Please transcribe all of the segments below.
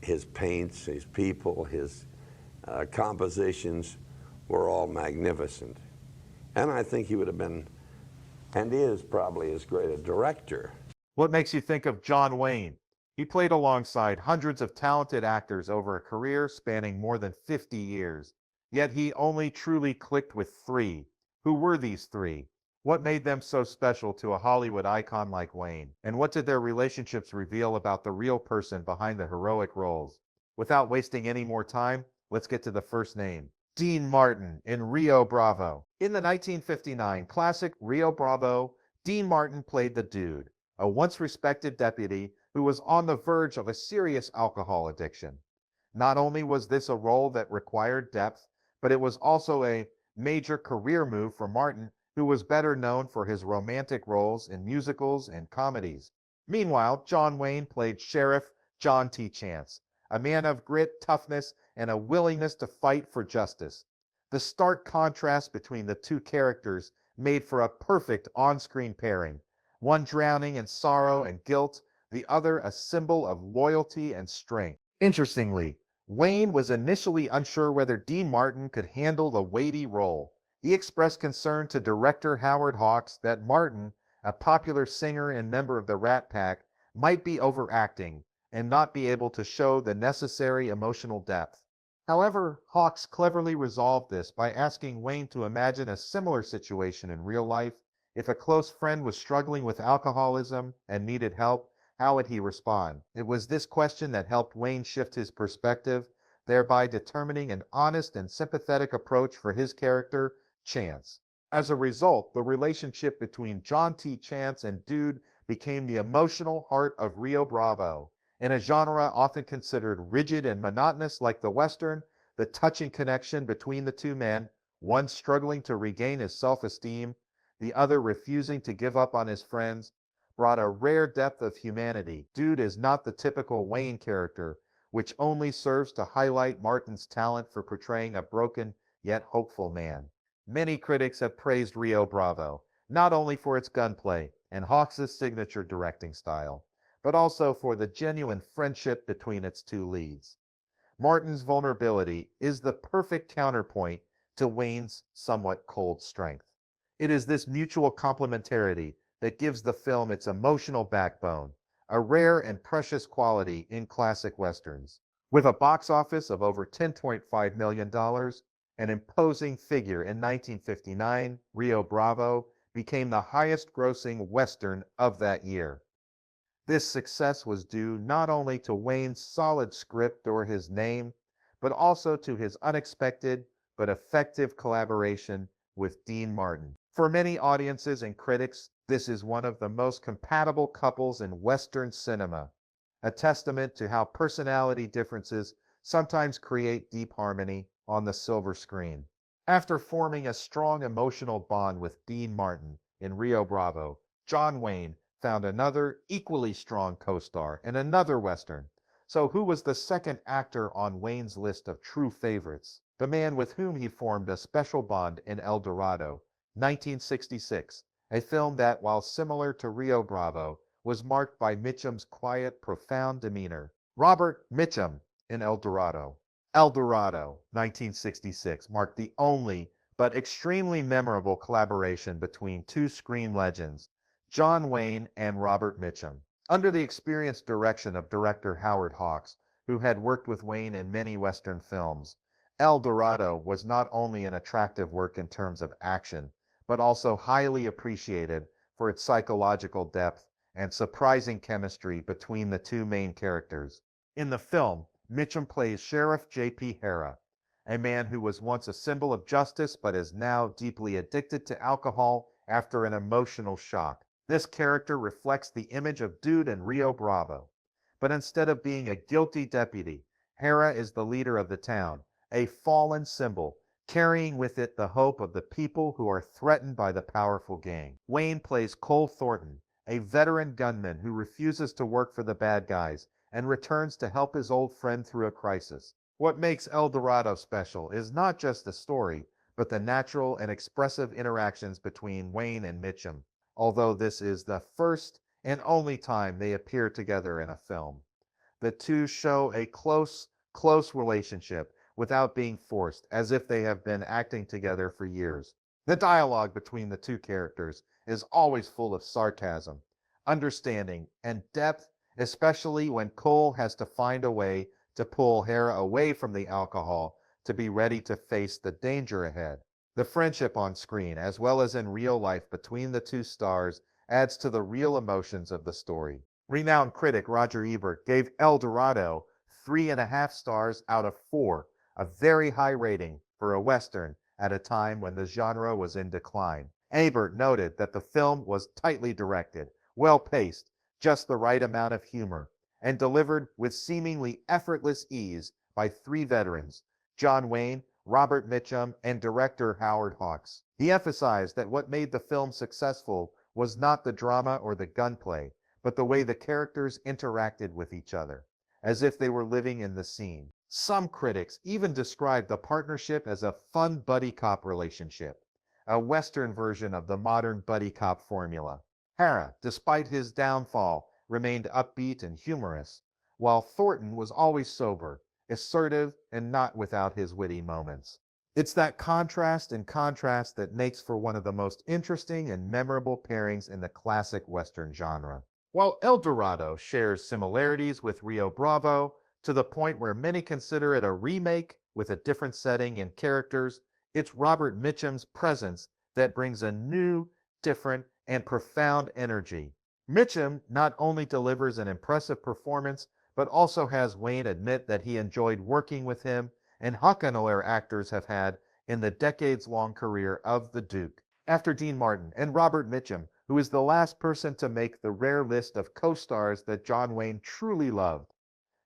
his paints, his people, his compositions were all magnificent. And I think he would have been, and is probably, as great a director. What makes you think of John Wayne? He played alongside hundreds of talented actors over a career spanning more than 50 years. Yet he only truly clicked with three. Who were these three? What made them so special to a Hollywood icon like Wayne? And what did their relationships reveal about the real person behind the heroic roles? Without wasting any more time, let's get to the first name. Dean Martin in Rio Bravo. In the 1959 classic Rio Bravo, Dean Martin played the Dude, a once respected deputy who was on the verge of a serious alcohol addiction. Not only was this a role that required depth, but it was also a major career move for Martin, who was better known for his romantic roles in musicals and comedies. Meanwhile, John Wayne played Sheriff John T. Chance, a man of grit, toughness, and a willingness to fight for justice. The stark contrast between the two characters made for a perfect on-screen pairing, one drowning in sorrow and guilt, the other a symbol of loyalty and strength. Interestingly, Wayne was initially unsure whether Dean Martin could handle the weighty role. He expressed concern to director Howard Hawks that Martin, a popular singer and member of the Rat Pack, might be overacting and not be able to show the necessary emotional depth. However, Hawks cleverly resolved this by asking Wayne to imagine a similar situation in real life. If a close friend was struggling with alcoholism and needed help, how would he respond? It was this question that helped Wayne shift his perspective, thereby determining an honest and sympathetic approach for his character, Chance. As a result, the relationship between John T. Chance and Dude became the emotional heart of Rio Bravo. In a genre often considered rigid and monotonous like the Western, the touching connection between the two men, one struggling to regain his self-esteem, the other refusing to give up on his friends, brought a rare depth of humanity. Dude is not the typical Wayne character, which only serves to highlight Martin's talent for portraying a broken yet hopeful man. Many critics have praised Rio Bravo, not only for its gunplay and Hawks' signature directing style, but also for the genuine friendship between its two leads. Martin's vulnerability is the perfect counterpoint to Wayne's somewhat cold strength. It is this mutual complementarity that gives the film its emotional backbone, a rare and precious quality in classic westerns. With a box office of over $10.5 million, an imposing figure in 1959, Rio Bravo became the highest-grossing western of that year. This success was due not only to Wayne's solid script or his name, but also to his unexpected but effective collaboration with Dean Martin. For many audiences and critics, this is one of the most compatible couples in Western cinema, a testament to how personality differences sometimes create deep harmony on the silver screen. After forming a strong emotional bond with Dean Martin in Rio Bravo, John Wayne found another equally strong co-star in another Western. So who was the second actor on Wayne's list of true favorites? The man with whom he formed a special bond in El Dorado, 1966, a film that, while similar to Rio Bravo, was marked by Mitchum's quiet, profound demeanor. Robert Mitchum in El Dorado. El Dorado, 1966, marked the only but extremely memorable collaboration between two screen legends, John Wayne and Robert Mitchum. Under the experienced direction of director Howard Hawks, who had worked with Wayne in many Western films, El Dorado was not only an attractive work in terms of action, but also highly appreciated for its psychological depth and surprising chemistry between the two main characters. In the film, Mitchum plays Sheriff J.P. Hara, a man who was once a symbol of justice but is now deeply addicted to alcohol after an emotional shock. This character reflects the image of Dude in Rio Bravo. But instead of being a guilty deputy, Hera is the leader of the town, a fallen symbol, carrying with it the hope of the people who are threatened by the powerful gang. Wayne plays Cole Thornton, a veteran gunman who refuses to work for the bad guys and returns to help his old friend through a crisis. What makes El Dorado special is not just the story, but the natural and expressive interactions between Wayne and Mitchum, although this is the first and only time they appear together in a film. The two show a close relationship without being forced, as if they have been acting together for years. The dialogue between the two characters is always full of sarcasm, understanding, and depth, especially when Cole has to find a way to pull Hera away from the alcohol to be ready to face the danger ahead. The friendship on screen, as well as in real life between the two stars, adds to the real emotions of the story. Renowned critic Roger Ebert gave El Dorado 3.5 stars out of 4, a very high rating for a Western at a time when the genre was in decline. Ebert noted that the film was tightly directed, well paced, just the right amount of humor, and delivered with seemingly effortless ease by three veterans, John Wayne, Robert Mitchum, and director Howard Hawks. He emphasized that what made the film successful was not the drama or the gunplay, but the way the characters interacted with each other, as if they were living in the scene. Some critics even described the partnership as a fun buddy cop relationship, a Western version of the modern buddy cop formula. Hera, despite his downfall, remained upbeat and humorous, while Thornton was always sober, assertive, and not without his witty moments. It's that contrast and contrast that makes for one of the most interesting and memorable pairings in the classic Western genre. While El Dorado shares similarities with Rio Bravo to the point where many consider it a remake with a different setting and characters, it's Robert Mitchum's presence that brings a new, different, and profound energy. Mitchum not only delivers an impressive performance, but also has Wayne admit that he enjoyed working with him, and Hockenauer actors have had in the decades-long career of the Duke. After Dean Martin and Robert Mitchum, who is the last person to make the rare list of co-stars that John Wayne truly loved,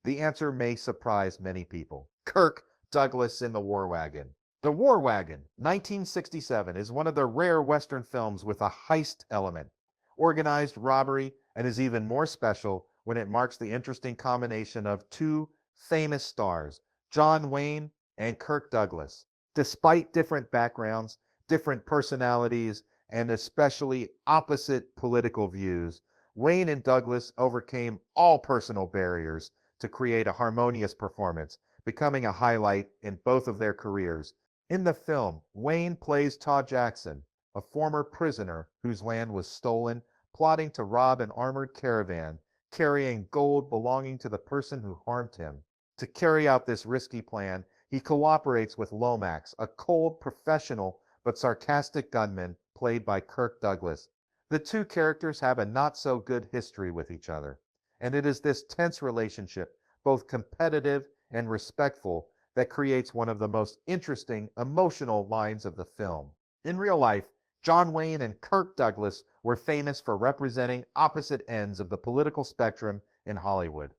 the answer may surprise many people. Kirk Douglas in The War Wagon. The War Wagon, 1967, is one of the rare Western films with a heist element, organized robbery, and is even more special when it marks the interesting combination of two famous stars, John Wayne and Kirk Douglas. Despite different backgrounds, different personalities, and especially opposite political views, Wayne and Douglas overcame all personal barriers to create a harmonious performance, becoming a highlight in both of their careers. In the film, Wayne plays Todd Jackson, a former prisoner whose land was stolen, plotting to rob an armored caravan carrying gold belonging to the person who harmed him. To carry out this risky plan, he cooperates with Lomax, a cold, professional, but sarcastic gunman played by Kirk Douglas. The two characters have a not-so-good history with each other, and it is this tense relationship, both competitive and respectful, that creates one of the most interesting emotional lines of the film. In real life, John Wayne and Kirk Douglas were famous for representing opposite ends of the political spectrum in Hollywood.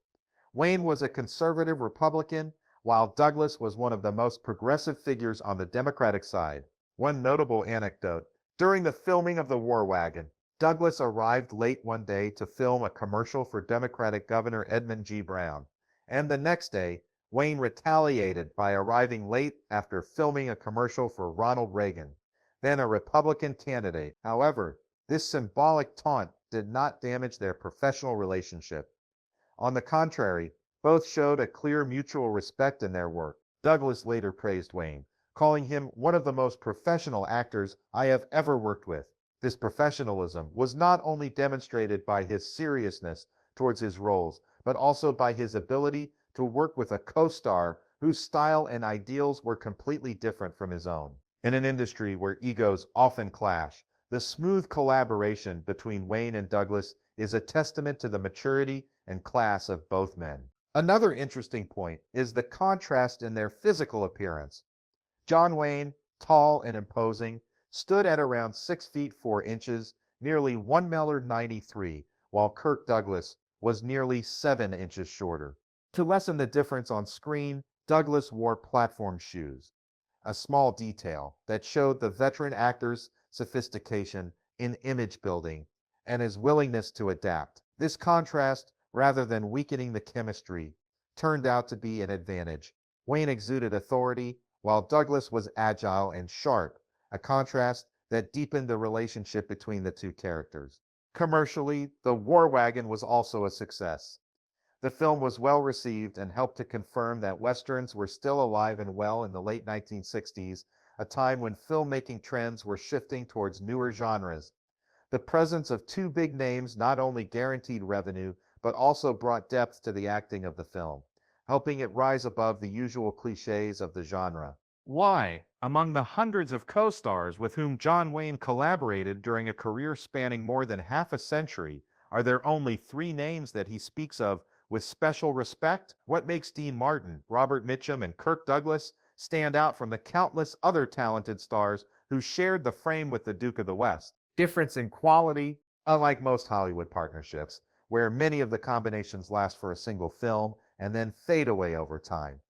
Wayne was a conservative Republican, while Douglas was one of the most progressive figures on the Democratic side. One notable anecdote: during the filming of The War Wagon, Douglas arrived late one day to film a commercial for Democratic Governor Edmund G. Brown, and the next day, Wayne retaliated by arriving late after filming a commercial for Ronald Reagan, then a Republican candidate. However, this symbolic taunt did not damage their professional relationship. On the contrary, both showed a clear mutual respect in their work. Douglas later praised Wayne, calling him one of the most professional actors I have ever worked with. This professionalism was not only demonstrated by his seriousness towards his roles, but also by his ability to work with a co-star whose style and ideals were completely different from his own. In an industry where egos often clash, the smooth collaboration between Wayne and Douglas is a testament to the maturity and class of both men. Another interesting point is the contrast in their physical appearance. John Wayne, tall and imposing, stood at around 6 feet 4 inches, nearly 1 meter 93, while Kirk Douglas was nearly 7 inches shorter. To lessen the difference on screen, Douglas wore platform shoes, a small detail that showed the veteran actor's sophistication in image building and his willingness to adapt. This contrast, rather than weakening the chemistry, turned out to be an advantage. Wayne exuded authority, while Douglas was agile and sharp, a contrast that deepened the relationship between the two characters. Commercially, The War Wagon was also a success. The film was well received and helped to confirm that Westerns were still alive and well in the late 1960s, a time when filmmaking trends were shifting towards newer genres. The presence of two big names not only guaranteed revenue, but also brought depth to the acting of the film, helping it rise above the usual cliches of the genre. Why, among the hundreds of co-stars with whom John Wayne collaborated during a career spanning more than half a century, are there only three names that he speaks of with special respect? What makes Dean Martin, Robert Mitchum, and Kirk Douglas stand out from the countless other talented stars who shared the frame with the Duke of the West? Difference in quality, unlike most Hollywood partnerships, where many of the combinations last for a single film and then fade away over time.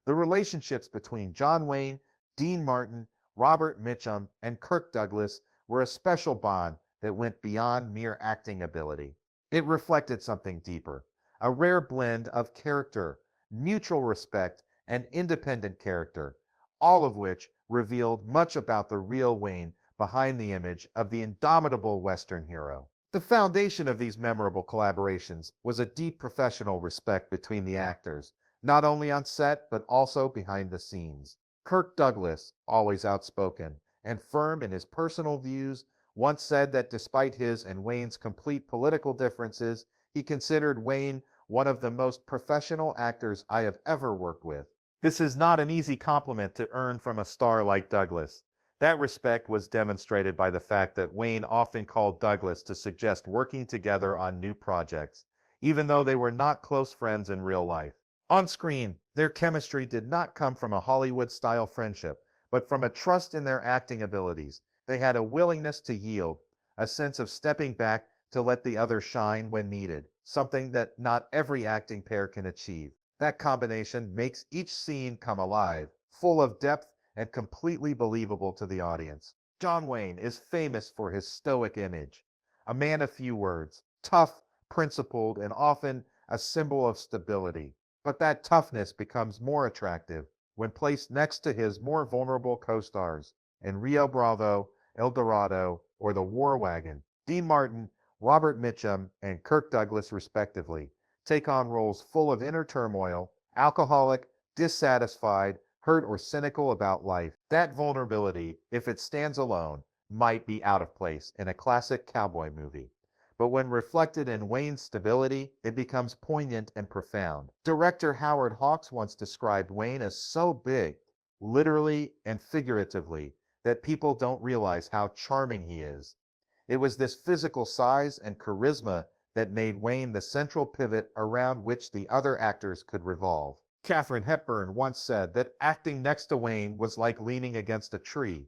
The relationships between John Wayne, Dean Martin, Robert Mitchum, and Kirk Douglas were a special bond that went beyond mere acting ability. It reflected something deeper, a rare blend of character, mutual respect, and independent character, all of which revealed much about the real Wayne behind the image of the indomitable Western hero. The foundation of these memorable collaborations was a deep professional respect between the actors, not only on set but also behind the scenes. Kirk Douglas, always outspoken and firm in his personal views, once said that despite his and Wayne's complete political differences, he considered Wayne one of the most professional actors I have ever worked with. This is not an easy compliment to earn from a star like Douglas. That respect was demonstrated by the fact that Wayne often called Douglas to suggest working together on new projects, even though they were not close friends in real life. On screen, their chemistry did not come from a Hollywood-style friendship, but from a trust in their acting abilities. They had a willingness to yield, a sense of stepping back to let the other shine when needed, something that not every acting pair can achieve. That combination makes each scene come alive, full of depth and completely believable to the audience. John Wayne is famous for his stoic image, a man of few words, tough, principled, and often a symbol of stability. But that toughness becomes more attractive when placed next to his more vulnerable co-stars in Rio Bravo, El Dorado, or the War Wagon. Dean Martin, Robert Mitchum, and Kirk Douglas, respectively, take on roles full of inner turmoil, alcoholic, dissatisfied, hurt, or cynical about life. That vulnerability, if it stands alone, might be out of place in a classic cowboy movie. But when reflected in Wayne's stability, it becomes poignant and profound. Director Howard Hawks once described Wayne as so big, literally and figuratively, that people don't realize how charming he is. It was this physical size and charisma that made Wayne the central pivot around which the other actors could revolve. Katharine Hepburn once said that acting next to Wayne was like leaning against a tree,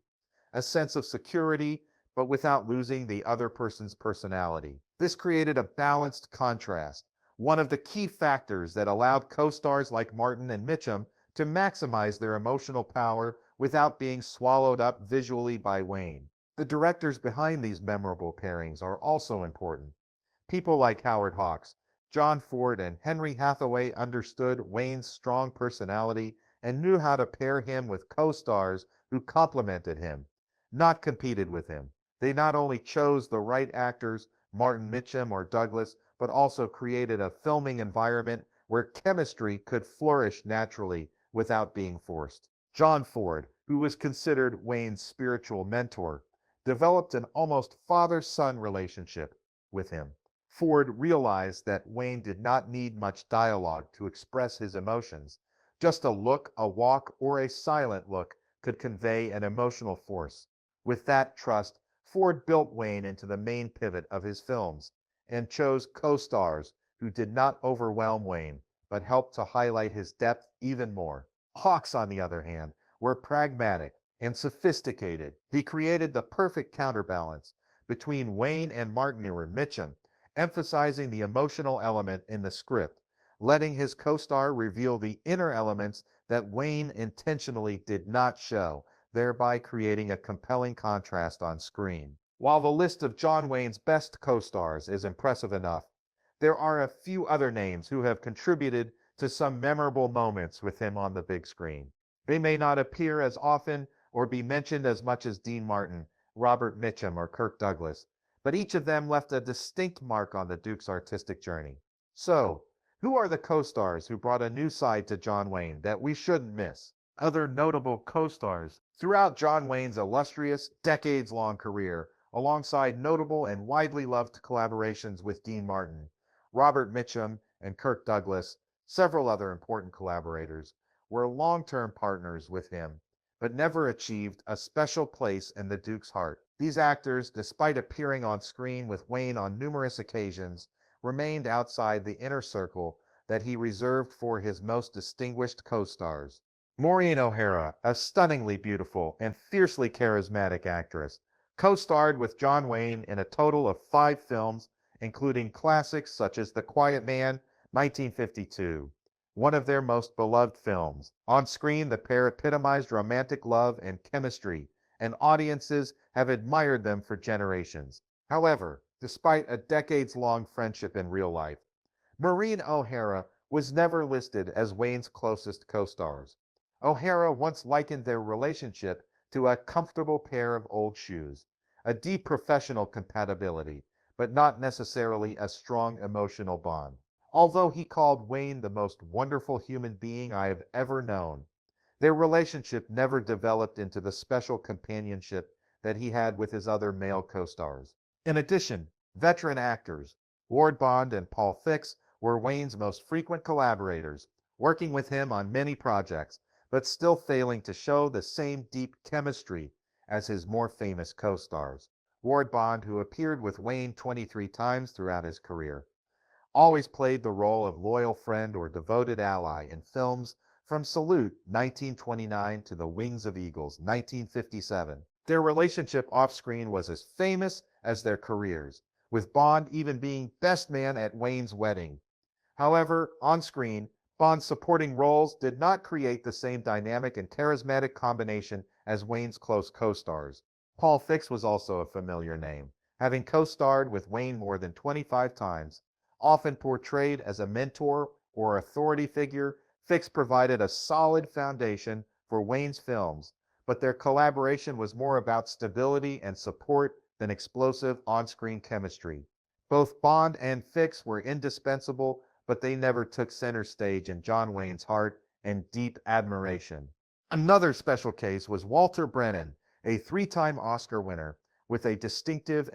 a sense of security, but without losing the other person's personality. This created a balanced contrast, one of the key factors that allowed co-stars like Martin and Mitchum to maximize their emotional power without being swallowed up visually by Wayne. The directors behind these memorable pairings are also important. People like Howard Hawks, John Ford, and Henry Hathaway understood Wayne's strong personality and knew how to pair him with co-stars who complemented him, not competed with him. They not only chose the right actors, Martin Mitchum or Douglas, but also created a filming environment where chemistry could flourish naturally without being forced. John Ford, who was considered Wayne's spiritual mentor, developed an almost father-son relationship with him. Ford realized that Wayne did not need much dialogue to express his emotions. Just a look, a walk, or a silent look could convey an emotional force. With that trust, Ford built Wayne into the main pivot of his films and chose co-stars who did not overwhelm Wayne, but helped to highlight his depth even more. Hawks, on the other hand, were pragmatic and sophisticated. He created the perfect counterbalance between Wayne and Martin or Mitchum, emphasizing the emotional element in the script, letting his co-star reveal the inner elements that Wayne intentionally did not show, thereby creating a compelling contrast on screen. While the list of John Wayne's best co-stars is impressive enough, there are a few other names who have contributed to some memorable moments with him on the big screen. They may not appear as often or be mentioned as much as Dean Martin, Robert Mitchum, or Kirk Douglas, but each of them left a distinct mark on the Duke's artistic journey. So, Who are the co-stars who brought a new side to John Wayne that we shouldn't miss? Other notable co-stars throughout John Wayne's illustrious, decades-long career, alongside notable and widely loved collaborations with Dean Martin, Robert Mitchum, and Kirk Douglas, several other important collaborators, were long-term partners with him, but never achieved a special place in the Duke's heart. These actors, despite appearing on screen with Wayne on numerous occasions, remained outside the inner circle that he reserved for his most distinguished co-stars. Maureen O'Hara, a stunningly beautiful and fiercely charismatic actress, co-starred with John Wayne in a total of 5 films, including classics such as The Quiet Man, 1952, one of their most beloved films. On screen, the pair epitomized romantic love and chemistry, and audiences have admired them for generations. However, despite a decades-long friendship in real life, Maureen O'Hara was never listed as Wayne's closest co-stars. O'Hara once likened their relationship to a comfortable pair of old shoes, a deep professional compatibility, but not necessarily a strong emotional bond. Although he called Wayne the most wonderful human being I have ever known, their relationship never developed into the special companionship that he had with his other male co-stars. In addition, veteran actors Ward Bond and Paul Fix were Wayne's most frequent collaborators, working with him on many projects, but still failing to show the same deep chemistry as his more famous co-stars. Ward Bond, who appeared with Wayne 23 times throughout his career, always played the role of loyal friend or devoted ally in films from Salute 1929 to The Wings of Eagles 1957. Their relationship off-screen was as famous as their careers, with Bond even being best man at Wayne's wedding. However, on screen, Bond's supporting roles did not create the same dynamic and charismatic combination as Wayne's close co-stars. Paul Fix was also a familiar name, having co-starred with Wayne more than 25 times. Often portrayed as a mentor or authority figure, Fix provided a solid foundation for Wayne's films, but their collaboration was more about stability and support than explosive on-screen chemistry. Both Bond and Fix were indispensable, but they never took center stage in John Wayne's heart and deep admiration. Another special case was Walter Brennan, a 3-time Oscar winner with a distinctive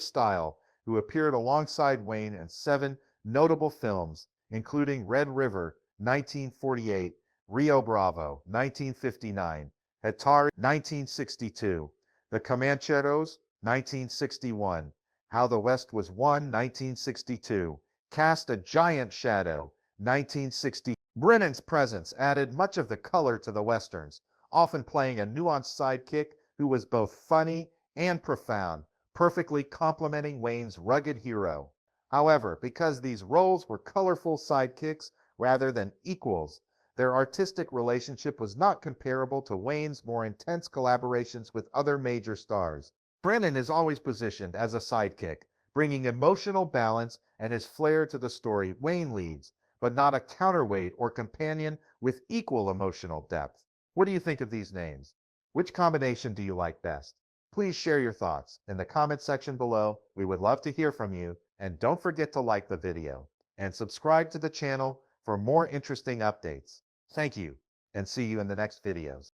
style, who appeared alongside Wayne in 7 notable films, including Red River, 1948, Rio Bravo, 1959, Hatari, 1962, The Comancheros, 1961, How the West Was Won, 1962, Cast a Giant Shadow, 1960. Brennan's presence added much of the color to the westerns, often playing a nuanced sidekick who was both funny and profound, perfectly complementing Wayne's rugged hero. However, because these roles were colorful sidekicks rather than equals, their artistic relationship was not comparable to Wayne's more intense collaborations with other major stars. Brennan is always positioned as a sidekick, bringing emotional balance and his flair to the story Wayne leads, but not a counterweight or companion with equal emotional depth. What do you think of these names? Which combination do you like best? Please share your thoughts in the comment section below. We would love to hear from you, and don't forget to like the video and subscribe to the channel for more interesting updates. Thank you, and see you in the next videos.